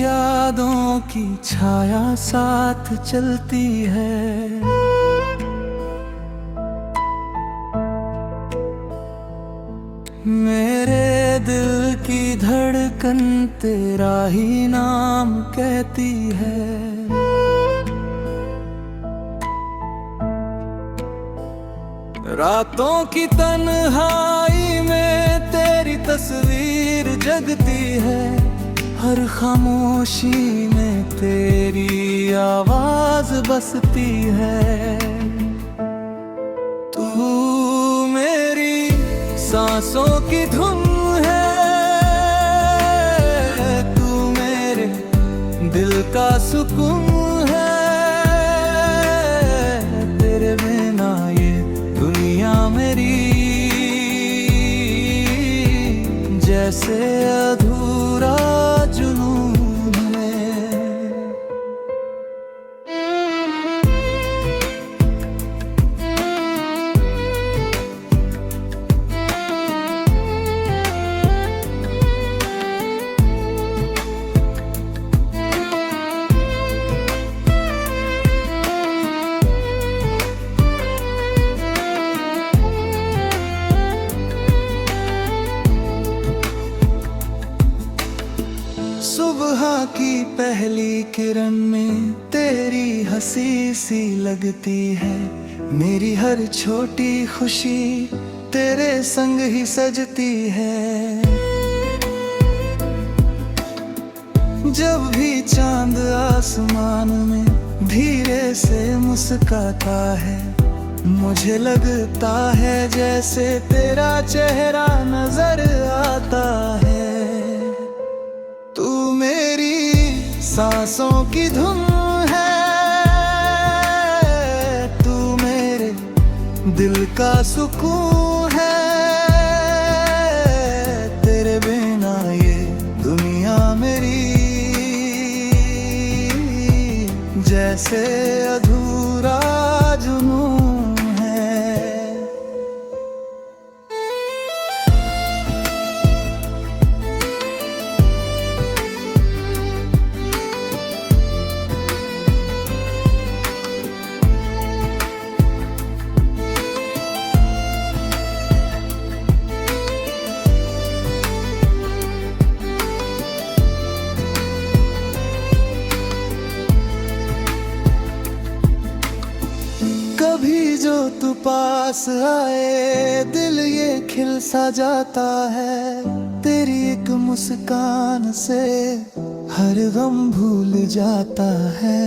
यादों की छाया साथ चलती है। मेरे दिल की धड़कन तेरा ही नाम कहती है। रातों की तन्हाई में तेरी तस्वीर जगती है। हर खामोशी में तेरी आवाज बसती है। तू मेरी सांसों की धुन है, तू मेरे दिल का सुकून है। तेरे बिना ये दुनिया मेरी जैसे अधूरा जुनून है। सुबह की पहली किरण में तेरी हंसी सी लगती है। मेरी हर छोटी खुशी तेरे संग ही सजती है। जब भी चांद आसमान में धीरे से मुस्काता है, मुझे लगता है जैसे तेरा चेहरा नजर आता है। तू मेरी सांसों की धुन है, तू मेरे दिल का सुकून है। तेरे बिना ये दुनिया मेरी जैसे अधूरा जुनून है। कभी जो तू पास आए दिल ये खिल सा जाता है। तेरी एक मुस्कान से हर गम भूल जाता है।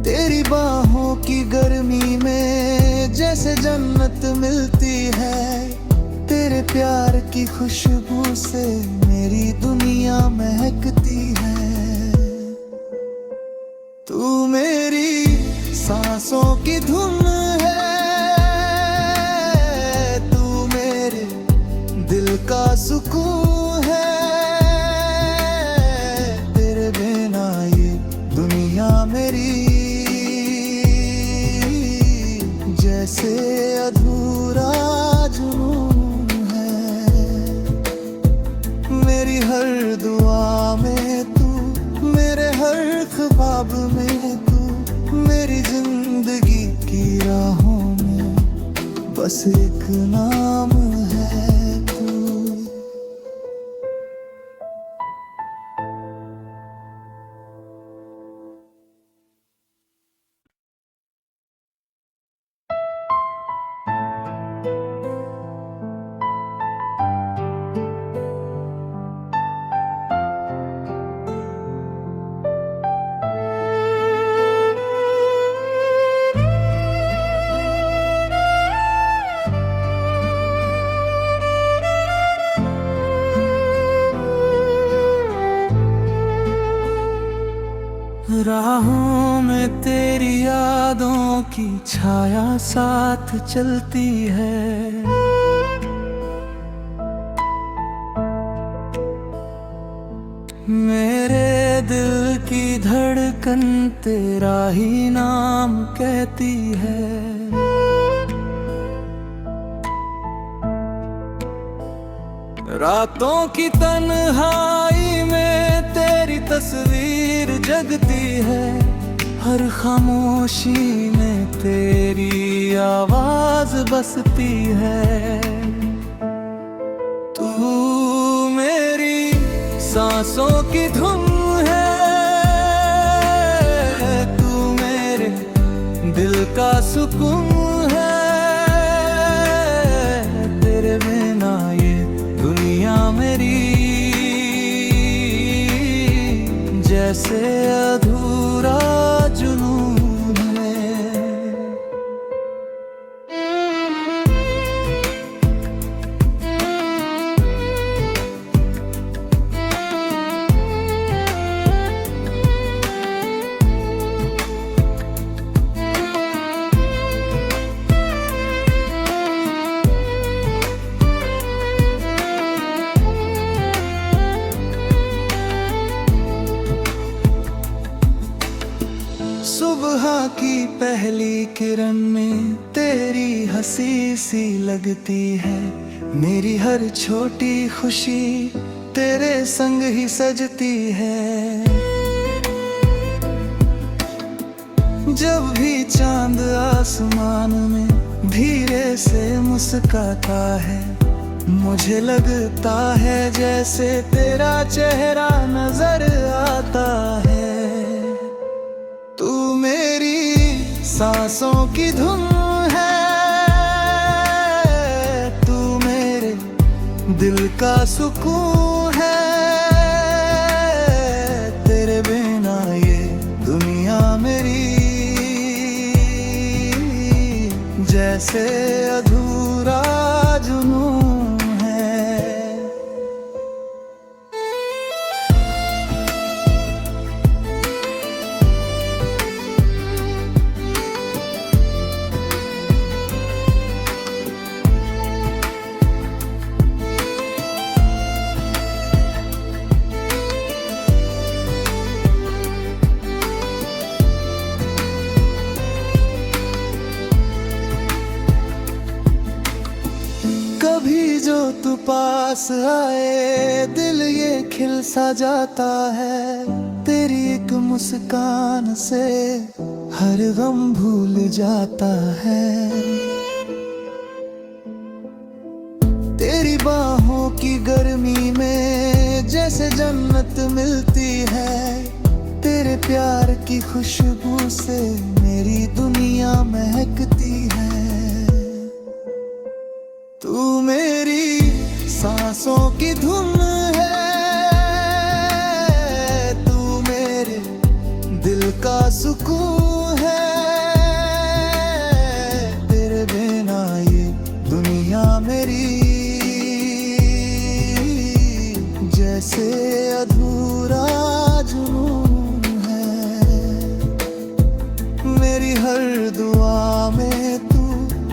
तेरी बाहों की गर्मी में जैसे जन्नत मिलती है। तेरे प्यार की खुशबू से मेरी दुनिया महकती है। तू मेरी सांसों की धुन है, तू मेरे दिल का सुकून है। तेरे बिना ये दुनिया मेरी जैसे अधूरा जुनून है। मेरी हर दुआ में तू, मेरे हर ख्वाब में तू, मेरी जिंदगी की राहों में बस एक नाम है तू। राहों में तेरी यादों की छाया साथ चलती है। मेरे दिल की धड़कन तेरा ही नाम कहती है। रातों की तन्हाई में तेरी तस्वीर जगती है, हर खामोशी में तेरी आवाज बसती है। तू मेरी सांसों की धुन है, तू मेरे दिल का सुकून है। तेरे बिना ये दुनिया मेरी जैसे अधूरा जुनून है। सुबह की पहली किरण में तेरी हंसी सी लगती है, मेरी हर छोटी खुशी तेरे संग ही सजती है। जब भी चांद आसमान में धीरे से मुस्काता है, मुझे लगता है जैसे तेरा चेहरा नजर आता है। तू मेरी सांसों की धुन है, तू मेरे दिल का सुकून है। तेरे बिना ये दुनिया मेरी जैसे अधूरा जुनून है। कभी जो तू पास आए दिल ये खिल सा जाता है, तेरी एक मुस्कान से हर गम भूल जाता है। तेरी बाहों की गर्मी में जैसे जन्नत मिलती है, तेरे प्यार की खुशबू से मेरी दुनिया महकती है। तू मेरी सांसों की धुन है, तू मेरे दिल का सुकून है। तेरे बिना ये दुनिया मेरी जैसे अधूरा जुनून है। मेरी हर दुआ में तू,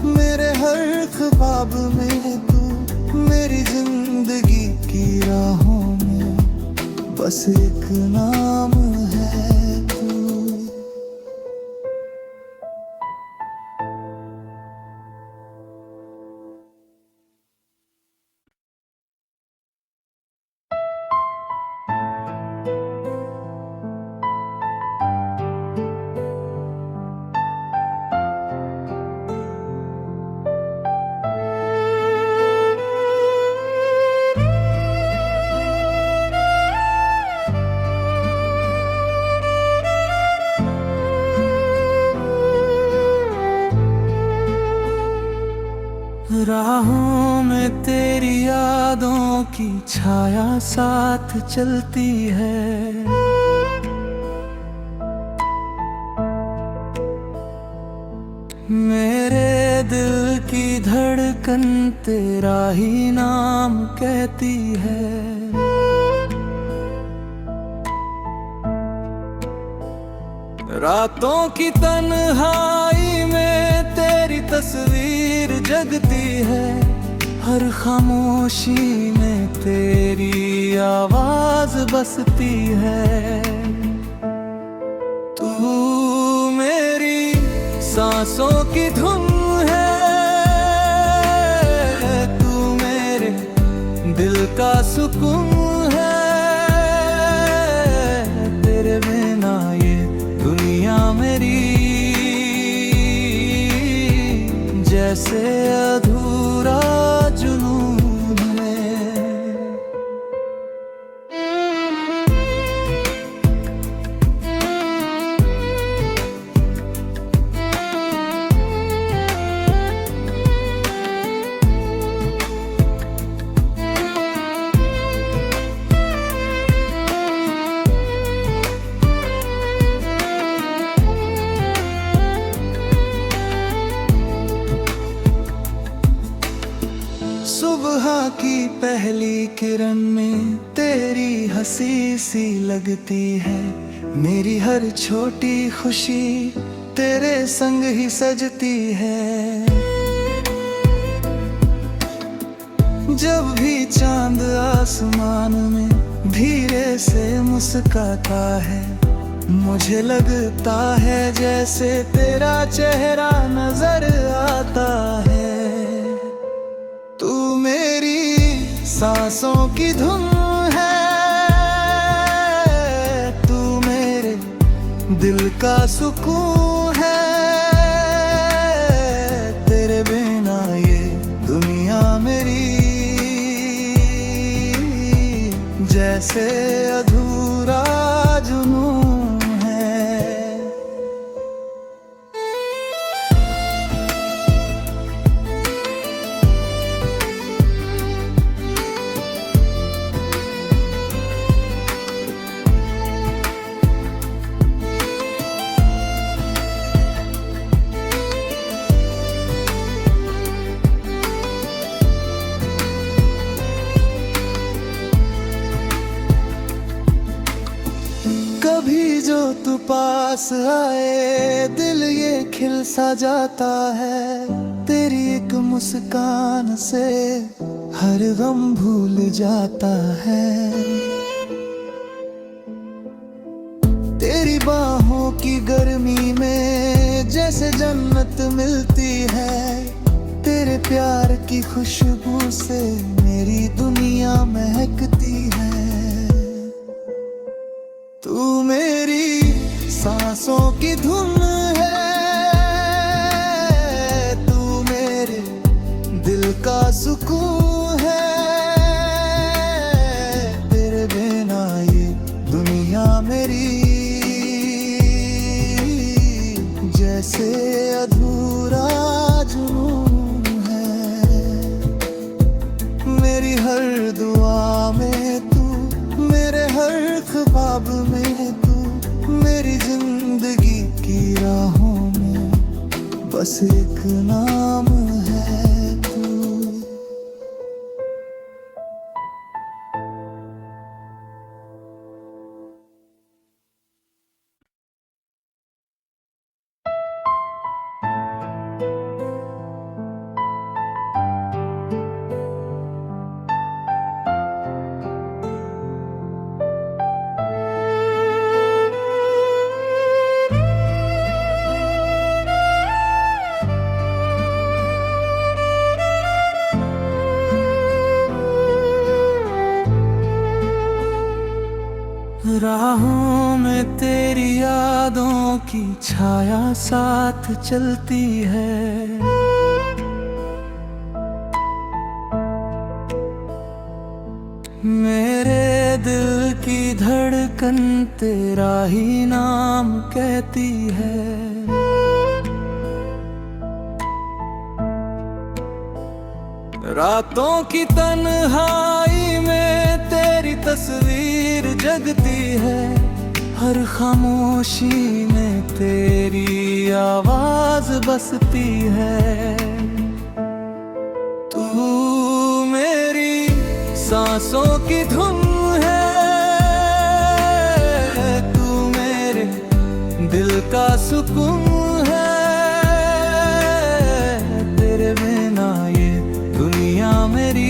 मेरे हर ख्वाब में तू, मेरी जिंदगी की राहों में बस एक नाम है तू। राहों में तेरी यादों की छाया साथ चलती है। मेरे दिल की धड़कन तेरा ही नाम कहती है। रातों की तन्हाई में तेरी तस्वीर जगती है, हर खामोशी में तेरी आवाज बसती है। तू मेरी सांसों की धुन है, तू मेरे दिल का सुकून है, तेरे बिना ये दुनिया मेरी जैसे अधूरा जुनून है। सुबह की पहली किरण में तेरी हंसी सी लगती है, मेरी हर छोटी खुशी तेरे संग ही सजती है। जब भी चांद आसमान में धीरे से मुस्काता है, मुझे लगता है जैसे तेरा चेहरा नजर आता है। तू मेरी सांसों की धुन है, तू मेरे दिल का सुकून है, तेरे बिना ये दुनिया मेरी जैसे अधूरा जुनून है। कभी जो तू पास आए दिल ये खिल सा जाता है, तेरी एक मुस्कान से हर गम भूल जाता है। तेरी बाहों की गर्मी में जैसे जन्नत मिलती है, तेरे प्यार की खुशबू से मेरी दुनिया महकती है। तू मेरी सांसों की धुन है, तू मेरे दिल का सुकून है, तेरे बिना ये दुनिया मेरी जैसे अधूरा जुनून है। मेरी हर दुआ में तू, मेरे हर ख्वाब में तू, मेरी जिंदगी की राहों में बस एक नाम है तू। राहों में तेरी यादों की छाया साथ चलती है। मेरे दिल की धड़कन तेरा ही नाम कहती है। रातों की तन्हाई में तेरी तस्वीर जगती है, हर खामोशी में तेरी आवाज बसती है। तू मेरी सांसों की धुन है, तू मेरे दिल का सुकून है, तेरे बिना ये दुनिया मेरी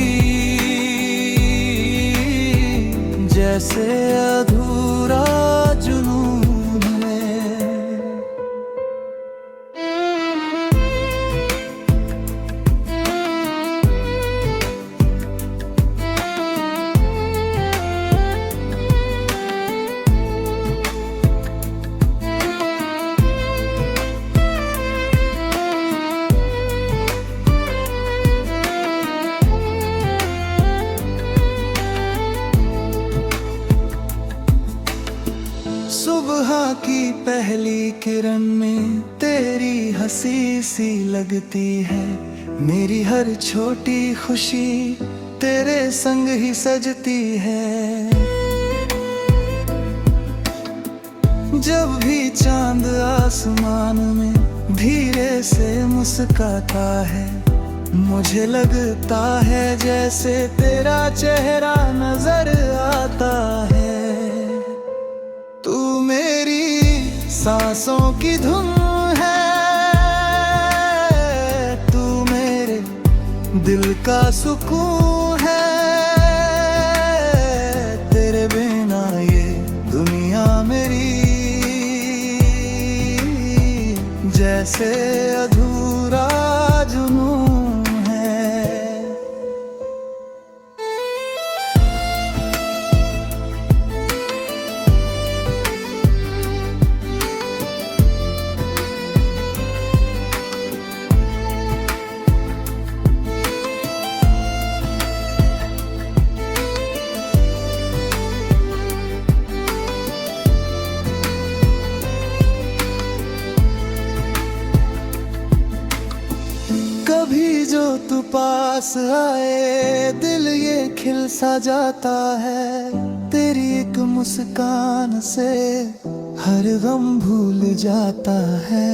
जैसे अधूरा जुनून है। सुबह की पहली किरण में तेरी हंसी सी लगती है। मेरी हर छोटी खुशी तेरे संग ही सजती है। जब भी चांद आसमान में धीरे से मुस्काता है, मुझे लगता है जैसे तेरा चेहरा नजर आता है। तू मेरी सांसों की धुन है, तू मेरे दिल का सुकून है। तेरे बिना ये दुनिया मेरी जैसे अधूरा जुनून है। कभी जो तू पास आए, दिल ये खिल सा जाता है। तेरी एक मुस्कान से हर गम भूल जाता है।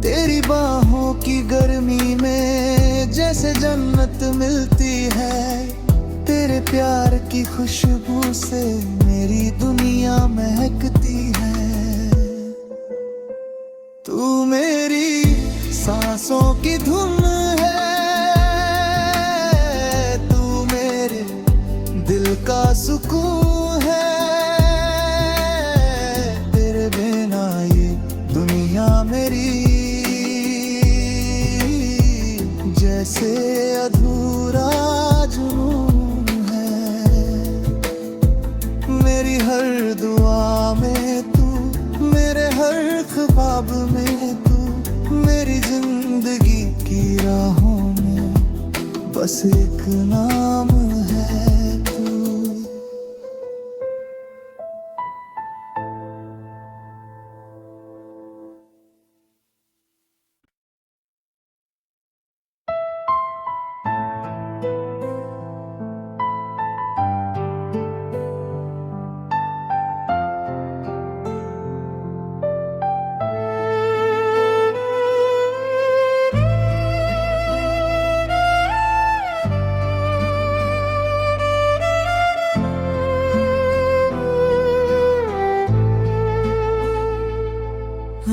तेरी बाहों की गर्मी में जैसे जन्नत मिलती है। तेरे प्यार की खुशबू से मेरी दुनिया महकती है। तू मेरी सांसों की धुन है, तू मेरे दिल का सुकून है। तेरे बिना ये दुनिया मेरी जैसे अधूरा जुनून है। मेरी हर दुआ में तू, मेरे हर ख्वाब में तू, मेरी जिंदगी की राहों में बस एक नाम है तू।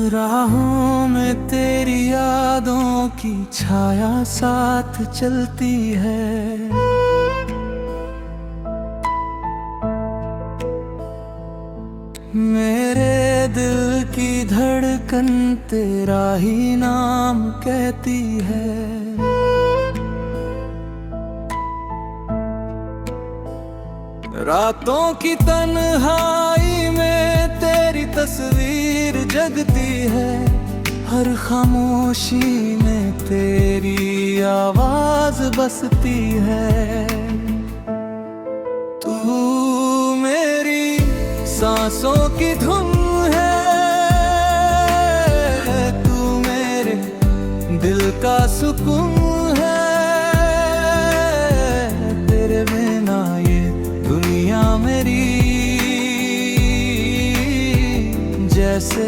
राहों में तेरी यादों की छाया साथ चलती है। मेरे दिल की धड़कन तेरा ही नाम कहती है। रातों की तन्हाई में तेरी तस्वीर जगती है। हर खामोशी में तेरी आवाज बसती है। तू मेरी सांसों की धुन है, तू मेरे दिल का सुकून है। तेरे बिना ये दुनिया मेरी जैसे